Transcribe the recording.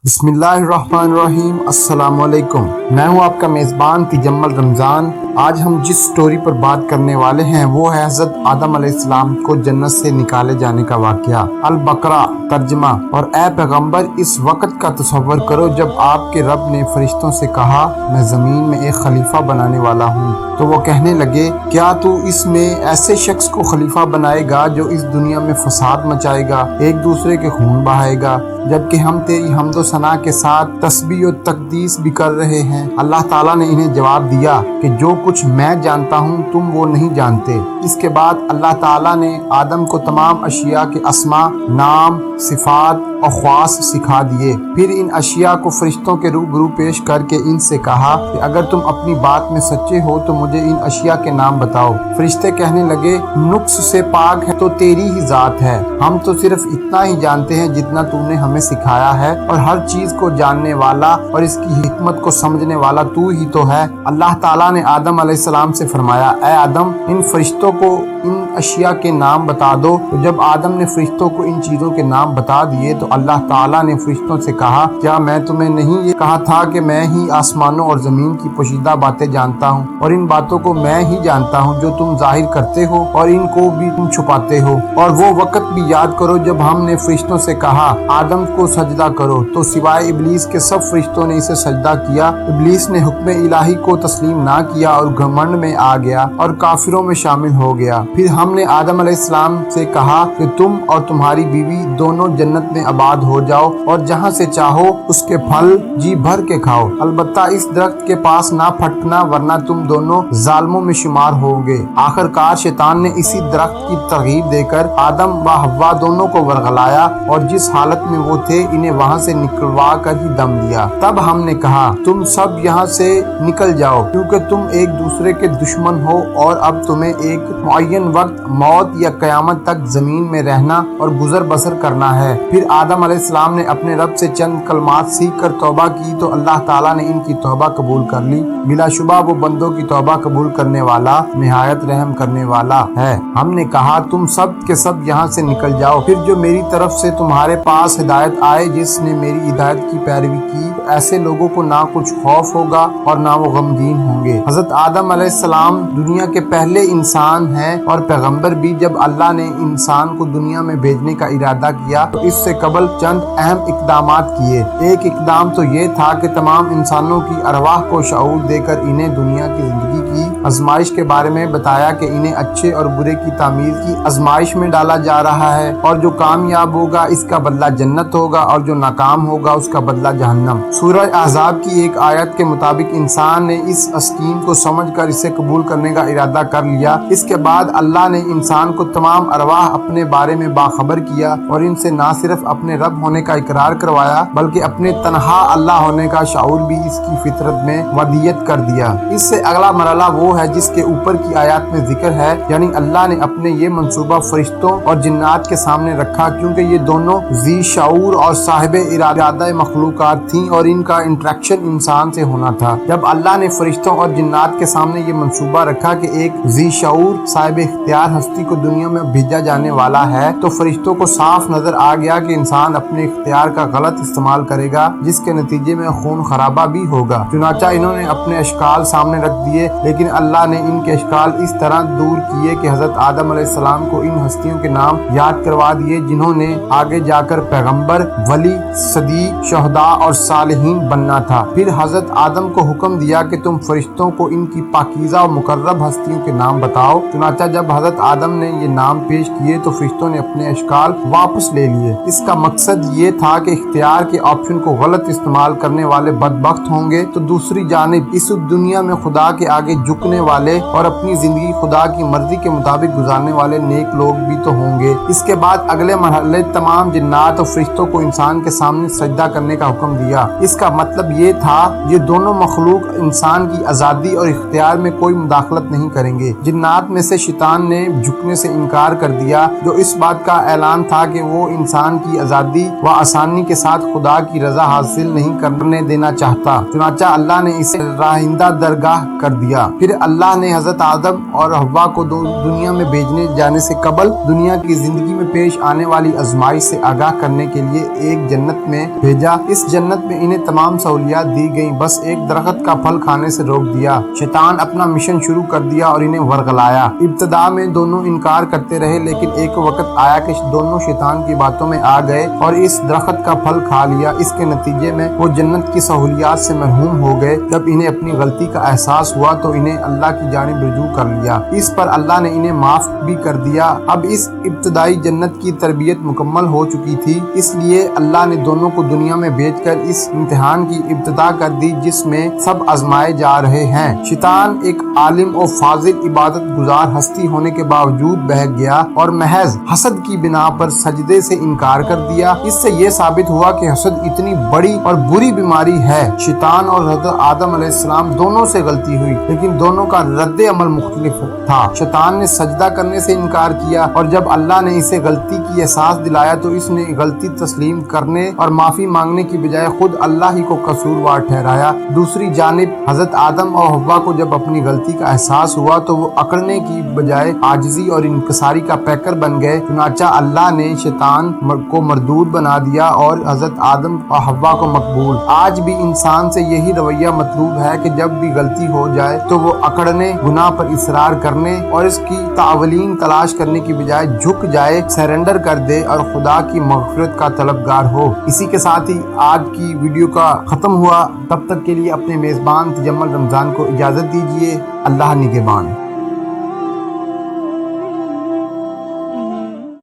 بسم اللہ الرحمن الرحیم۔ السلام علیکم، میں ہوں آپ کا میزبان تجمل رمضان۔ آج ہم جس سٹوری پر بات کرنے والے ہیں وہ ہے حضرت آدم علیہ السلام کو جنت سے نکالے جانے کا واقعہ۔ البقرہ ترجمہ۔ اور اے پیغمبر، اس وقت کا تصور کرو جب آپ کے رب نے فرشتوں سے کہا میں زمین میں ایک خلیفہ بنانے والا ہوں، تو وہ کہنے لگے کیا تو اس میں ایسے شخص کو خلیفہ بنائے گا جو اس دنیا میں فساد مچائے گا، ایک دوسرے کے خون بہائے گا، جبکہ ہم تیری حمد و ثنا کے ساتھ تسبیح و تقدیس بھی کر رہے ہیں۔ اللہ تعالیٰ نے انہیں جواب دیا کہ جو کچھ میں جانتا ہوں تم وہ نہیں جانتے۔ اس کے بعد اللہ تعالیٰ نے آدم کو تمام اشیاء کے اسماء، نام، صفات اور خواص سکھا دیے۔ پھر ان اشیاء کو فرشتوں کے روبرو پیش کر کے ان سے کہا کہ اگر تم اپنی بات میں سچے ہو تو مجھے ان اشیاء کے نام بتاؤ۔ فرشتے کہنے لگے نقص سے پاک ہے تو تیری ہی ذات ہے، ہم تو صرف اتنا ہی جانتے ہیں جتنا تو نے ہمیں سکھایا ہے، اور ہر چیز کو جاننے والا اور اس کی حکمت کو سمجھنے والا تو ہی تو ہے۔ اللہ تعالیٰ نے آدم علیہ السلام سے فرمایا اے آدم، ان فرشتوں کو ان اشیاء کے نام بتا دو۔ تو جب آدم نے فرشتوں کو ان چیزوں کے نام بتا دیے تو اللہ تعالیٰ نے فرشتوں سے کہا کیا میں تمہیں نہیں یہ کہا تھا کہ میں ہی آسمانوں اور زمین کی پوشیدہ باتیں جانتا ہوں، اور ان باتوں کو میں ہی جانتا ہوں جو تم ظاہر کرتے ہو اور ان کو بھی تم چھپاتے ہو۔ اور وہ وقت بھی یاد کرو جب ہم نے فرشتوں سے کہا آدم کو سجدہ کرو، تو سوائے ابلیس کے سب فرشتوں نے اسے سجدہ کیا۔ ابلیس نے حکم الہی کو تسلیم نہ کیا اور گھمنڈ میں آ گیا اور کافروں میں شامل ہو گیا۔ پھر ہم نے آدم علیہ السلام سے کہا کہ تم اور تمہاری بیوی دونوں جنت میں آباد ہو جاؤ اور جہاں سے چاہو اس کے پھل جی بھر کے کھاؤ، البتہ اس درخت کے پاس نہ پھٹکنا ورنہ تم دونوں ظالموں میں شمار ہوگے۔ آخر کار شیطان نے اسی درخت کی ترغیب دے کر آدم و حوا دونوں کو ورغلایا اور جس حالت میں وہ تھے انہیں وہاں سے نکلوا کر ہی دم دیا۔ تب ہم نے کہا تم سب یہاں سے نکل جاؤ کیونکہ تم ایک دوسرے کے دشمن ہو، اور اب تمہیں ایک معین وقت موت یا قیامت تک زمین میں رہنا اور گزر بسر کرنا ہے۔ پھر آدم علیہ السلام نے اپنے رب سے چند کلمات سیکھ کر توبہ کی تو اللہ تعالیٰ نے ان کی توبہ قبول کر لی۔ بلا شبہ وہ بندوں کی توبہ قبول کرنے والا نہایت رحم کرنے والا ہے۔ ہم نے کہا تم سب کے سب یہاں سے نکل جاؤ، پھر جو میری طرف سے تمہارے پاس ہدایت آئے جس نے میری ہدایت کی پیروی کی، ایسے لوگوں کو نہ کچھ خوف ہوگا اور نہ وہ غمگین ہوں گے۔ حضرت آدم علیہ السلام دنیا کے پہلے انسان ہیں اور پیغمبر بھی۔ جب اللہ نے انسان کو دنیا میں بھیجنے کا ارادہ کیا تو اس سے قبل چند اہم اقدامات کیے۔ ایک اقدام تو یہ تھا کہ تمام انسانوں کی ارواح کو شعور دے کر انہیں دنیا کی زندگی کی آزمائش کے بارے میں بتایا کہ انہیں اچھے اور برے کی تعمیل کی آزمائش میں ڈالا جا رہا ہے، اور جو کامیاب ہوگا اس کا بدلہ جنت ہوگا اور جو ناکام ہوگا اس کا بدلہ جہنم۔ سورہ احزاب کی ایک آیت کے مطابق انسان نے اس اسکیم کو سمجھ کر اسے قبول کرنے کا ارادہ کر لیا۔ اس کے بعد اللہ نے انسان کو تمام ارواح اپنے بارے میں باخبر کیا اور ان سے نہ صرف اپنے رب ہونے کا اقرار کروایا بلکہ اپنے تنہا اللہ ہونے کا شعور بھی اس کی فطرت میں ودیت کر دیا۔ اس سے اگلا مرحلہ وہ ہے جس کے اوپر کی آیات میں ذکر ہے، یعنی اللہ نے اپنے یہ منصوبہ فرشتوں اور جنات کے سامنے رکھا کیونکہ یہ دونوں ذی شعور اور صاحب ارادہ مخلوقات تھیں اور ان کا انٹریکشن انسان سے ہونا تھا۔ جب اللہ نے فرشتوں اور جنات کے سامنے یہ منصوبہ رکھا کہ ایک ذی شعور صاحب اختیار ہستی کو دنیا میں بھیجا جانے والا ہے تو فرشتوں کو صاف نظر آ گیا کہ انسان اپنے اختیار کا غلط استعمال کرے گا جس کے نتیجے میں خون خرابہ بھی ہوگا۔ چنانچہ انہوں نے اپنے اشکال سامنے رکھ دیے، لیکن اللہ نے ان کے اشکال اس طرح دور کیے کہ حضرت آدم علیہ السلام کو ان ہستیوں کے نام یاد کروا دیے جنہوں نے آگے جا کر پیغمبر، ولی، صدیق، شہداء اور صالحین بننا تھا۔ پھر حضرت آدم کو حکم دیا کہ تم فرشتوں کو ان کی پاکیزہ اور مقرب ہستیوں کے نام بتاؤ۔ چنانچہ جب حضرت آدم نے یہ نام پیش کیے تو فرشتوں نے اپنے اشکال واپس لے لیے۔ اس کا مقصد یہ تھا کہ اختیار کے آپشن کو غلط استعمال کرنے والے بدبخت ہوں گے تو دوسری جانب اس دنیا میں خدا کے آگے جھکنے والے اور اپنی زندگی خدا کی مرضی کے مطابق گزارنے والے نیک لوگ بھی تو ہوں گے۔ اس کے بعد اگلے مرحلے تمام جنات اور فرشتوں کو انسان کے سامنے سجدہ کرنے کا حکم دیا۔ اس کا مطلب یہ تھا یہ دونوں مخلوق انسان کی آزادی اور اختیار میں کوئی مداخلت نہیں کریں گے۔ جنات میں سے شیطان نے جھکنے سے انکار کر دیا، جو اس بات کا اعلان تھا کہ وہ انسان کی آزادی و آسانی کے ساتھ خدا کی رضا حاصل نہیں کرنے دینا چاہتا۔ چنانچہ اللہ نے اسے راہندہ درگاہ کر دیا۔ پھر اللہ نے حضرت آدم اور حوا کو دنیا میں بھیجنے جانے سے قبل دنیا کی زندگی میں پیش آنے والی آزمائش سے آگاہ کرنے کے لیے ایک جنت میں بھیجا۔ اس جنت میں انہیں تمام سہولیات دی گئیں، بس ایک درخت کا پھل کھانے سے روک دیا۔ شیطان اپنا مشن شروع کر دیا اور انہیں ورغلایا۔ ابتدا میں دونوں انکار کرتے رہے، لیکن ایک وقت آیا کہ دونوں شیطان کی باتوں میں آ گئے اور اس درخت کا پھل کھا لیا۔ اس کے نتیجے میں وہ جنت کی سہولیات سے محروم ہو گئے۔ جب انہیں اپنی غلطی کا احساس ہوا تو انہیں اللہ کی جانب رجوع کر لیا۔ اس پر اللہ نے انہیں معاف بھی کر دیا۔ اب اس ابتدائی جنت کی تربیت مکمل ہو چکی تھی، اس لیے اللہ نے دونوں کو دنیا میں بھیج کر اس امتحان کی ابتدا کر دی جس میں سب آزمائے جا رہے ہیں۔ شیطان ایک عالم و فاضل عبادت گزار ہستی ہونے کے باوجود بہک گیا اور محض حسد کی بنا پر سجدے سے انکار کر دیا۔ اس سے یہ ثابت ہوا کہ حسد اتنی بڑی اور بری بیماری ہے۔ شیطان اور حضرت آدم علیہ السلام دونوں سے غلطی ہوئی، لیکن دونوں کا رد عمل مختلف تھا۔ شیطان نے سجدہ کرنے سے انکار کیا اور جب اللہ نے اسے غلطی کی احساس دلایا تو اس نے غلطی تسلیم کرنے اور معافی مانگنے کی بجائے خود اللہ ہی کو قصوروار ٹھہرایا۔ دوسری جانب حضرت آدم اور حوا کو جب اپنی غلطی کا احساس ہوا تو وہ اکڑنے کی بجائے عاجزی اور انکساری کا پیکر بن گئے۔ چنانچہ اللہ نے شیطان کو مردود بنا دیا اور حضرت آدم اور حوا کو مقبول۔ آج بھی انسان سے یہی رویہ مطلوب ہے کہ جب بھی غلطی ہو جائے تو وہ اکڑنے، گناہ پر اصرار کرنے اور اس کی تعویلیں تلاش کرنے کی بجائے جھک جائے، سرنڈر کر دے اور خدا کی مغفرت کا طلبگار ہو۔ اسی کے ساتھ ہی آج کی ویڈیو کا ختم ہوا۔ تب تک کے لیے اپنے میزبان تجمل رمضان کو اجازت دیجیے۔ اللہ نگہبان۔